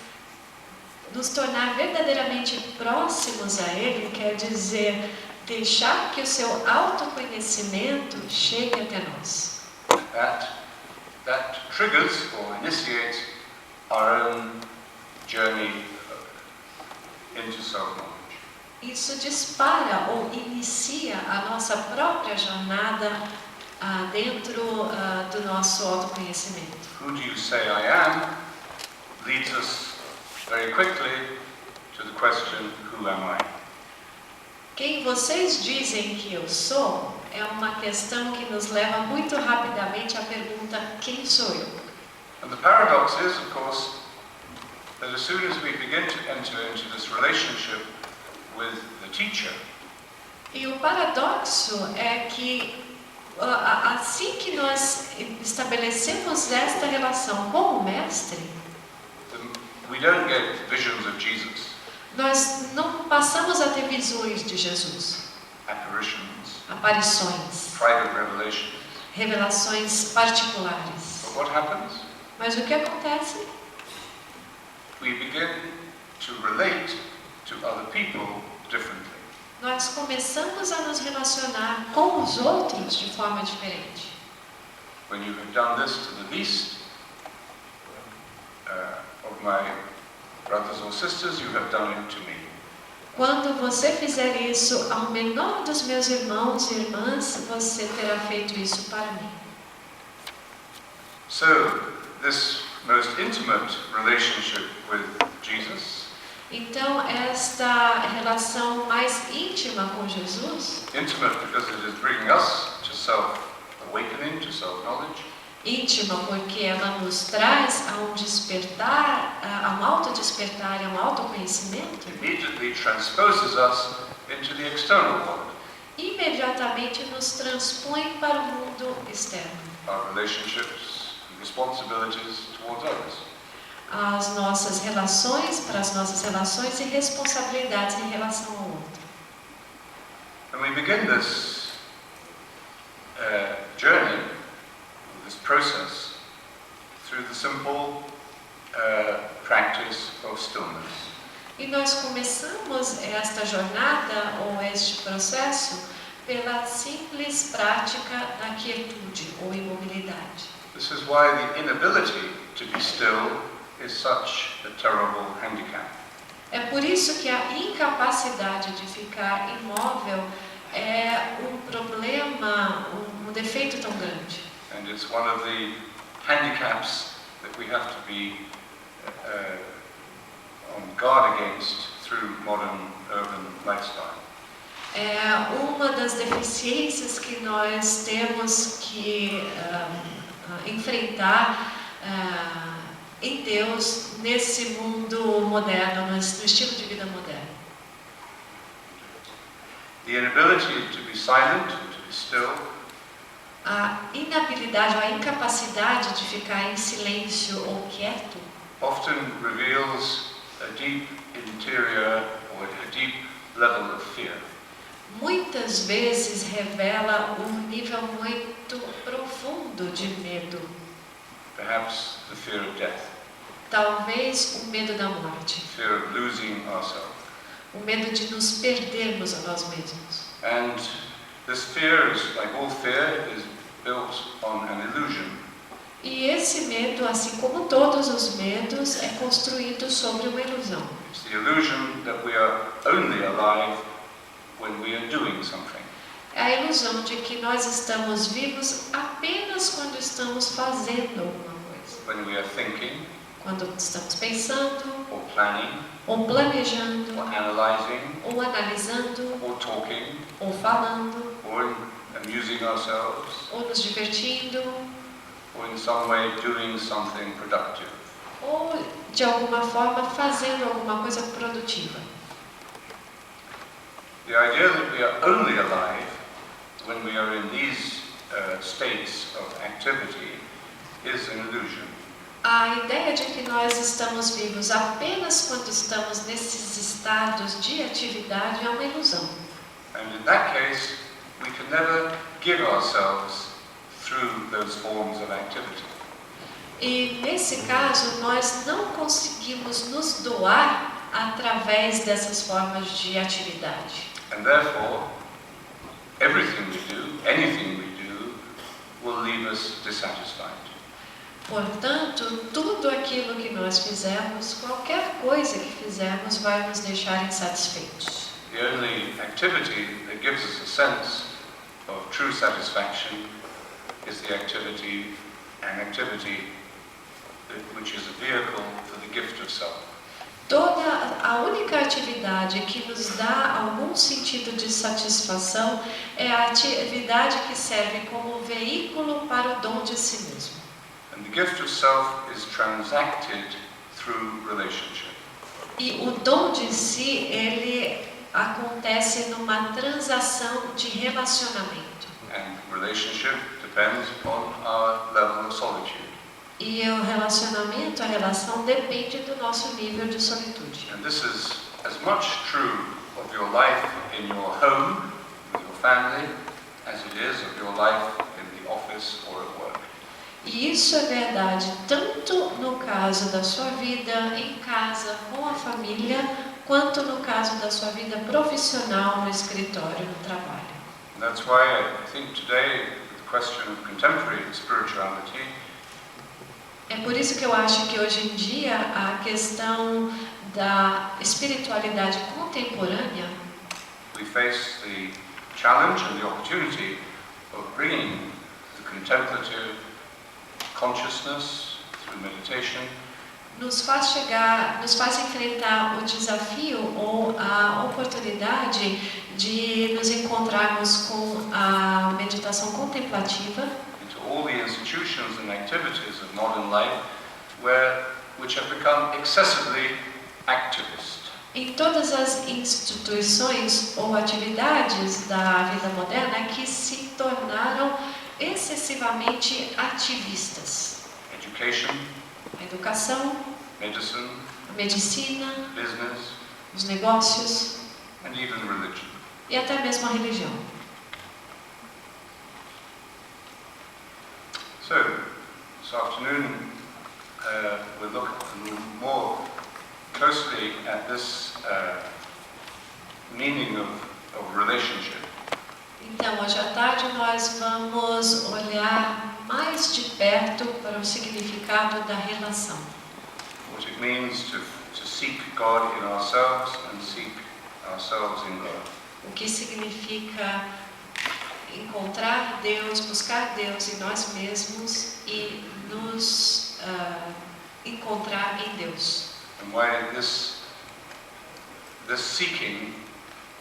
nos tornar verdadeiramente próximos a Ele quer dizer deixar que o seu autoconhecimento chegue até nós. That triggers or initiates our own journey into self-knowledge. Isso dispara ou inicia a nossa própria jornada dentro do nosso autoconhecimento. Who do you say I am? leads us very quickly to the question, who am I? Quem vocês dizem que eu sou é uma questão que nos leva muito rapidamente à pergunta, quem sou eu? And the paradox is, of course, that as soon as we begin to enter into this relationship with the teacher, E o paradoxo é que assim que nós estabelecemos esta relação com o mestre, we don't get visions of Jesus, nós não passamos a ter visões de Jesus, apparitions, aparições, private revelations. revelações particulares. But what happens? Mas o que acontece? We begin to relate to other people differently. Nós começamos a nos relacionar com os outros de forma diferente. When you have done this to the least of my brothers or sisters, you have done it to me. Quando você fizer isso ao menor dos meus irmãos e irmãs, você terá feito isso para mim. So, this most intimate relationship with Jesus, Então, esta relação mais íntima com Jesus, intimate because it is bringing us to self-awakening, to self-knowledge, íntima porque ela nos traz a um despertar, a um autodespertar e a um autoconhecimento, immediately transposes us into the external world, imediatamente nos transpõe para o mundo externo. our relationships and responsibilities towards others. As nossas relações, para as nossas relações e responsabilidades em relação ao outro. And we begin this journey, this process, through the simple practice of stillness. E nós começamos esta jornada ou este processo pela simples prática da quietude ou imobilidade. This is why the inability to be still is such a terrible handicap. É por isso que a incapacidade de ficar imóvel é um problema, um defeito tão grande. And it's one of the handicaps that we have to be on guard against through modern urban lifestyle. É uma das deficiências que nós temos que enfrentar em Deus nesse mundo moderno, no estilo de vida moderno. The inability to be silent, to be still, A inabilidade ou a incapacidade de ficar em silêncio ou quieto often reveals a deep interior or a deep level of fear. muitas vezes revela um nível muito profundo de medo. Perhaps the fear of death, Talvez o medo da morte, fear of losing ourselves. o medo de nos perdermos a nós mesmos. And this fear is, like all fear, is built on an illusion. E esse medo, assim como todos os medos, é construído sobre uma ilusão. It's the illusion that we are only alive when we are doing something. É a ilusão de que nós estamos vivos apenas quando estamos fazendo alguma coisa. When we are thinking, Quando estamos pensando, or planning, ou planejando, or analyzing, ou analisando, or talking, ou falando, or amusing ourselves, ou nos divertindo, or in some way doing something productive. ou de alguma forma fazendo alguma coisa produtiva. The idea that we are only alive when we are in these states of activity is an illusion. A ideia de que nós estamos vivos apenas quando estamos nesses estados de atividade é uma ilusão. And in that case, we can never give ourselves through those forms of activity. E nesse caso, nós não conseguimos nos doar através dessas formas de atividade. And therefore, everything we do, anything we do, will leave us dissatisfied. Portanto, tudo aquilo que nós fizermos, qualquer coisa que fizermos, vai nos deixar insatisfeitos. The only activity that gives us a sense of true satisfaction is the activity, an activity which is a vehicle for the gift of self. A única atividade que nos dá algum sentido de satisfação é a atividade que serve como veículo para o dom de si mesmo. And the gift of self is transacted through relationship. E o dom de si, ele acontece numa transação de relacionamento. And relationship depends upon our level of solitude. E o relacionamento, a relação depende do nosso nível de solitude. And this is as much true of your life in your home, with your family, as it is of your life in the office or at work. E isso é verdade tanto no caso da sua vida em casa com a família, quanto no caso da sua vida profissional no escritório, no trabalho. And that's why I think today the question of contemporary spirituality É por isso que eu acho que hoje em dia a questão da espiritualidade contemporânea, we face the challenge and the opportunity of bringing the contemplative consciousness through meditation nos faz enfrentar o desafio ou a oportunidade de nos encontrarmos com a meditação contemplativa into all the institutions and activities of modern life which have become excessively activist. em todas as instituições ou atividades da vida moderna que se tornaram excessivamente ativistas. Education, A educação, medicine, a medicina, business, os negócios and even religion. e até mesmo a religião. So, this afternoon we'll look a little more closely at this meaning of relationship. Então, hoje à tarde nós vamos olhar mais de perto para o significado da relação. What it means to seek God in ourselves and seek ourselves in God. O que significa encontrar Deus, buscar Deus em nós mesmos e nos encontrar em Deus. And why this seeking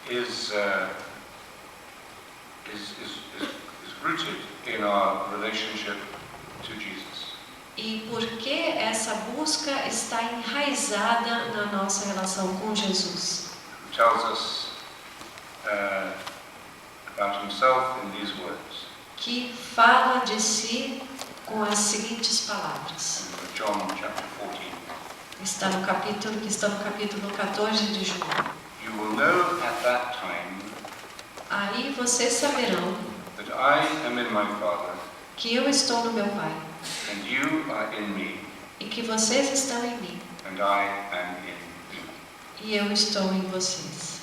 is rooted in our relationship to Jesus. E por que essa busca está enraizada na nossa relação com Jesus? Who tells us about himself in these words. Que fala de si com as seguintes palavras. In John chapter 14. Estão no capítulo 14 de João. You will know at that time Aí vocês saberão that I am in my Father, que eu estou no meu Pai and you are in me, e que vocês estão em mim and I am in you. e eu estou em vocês.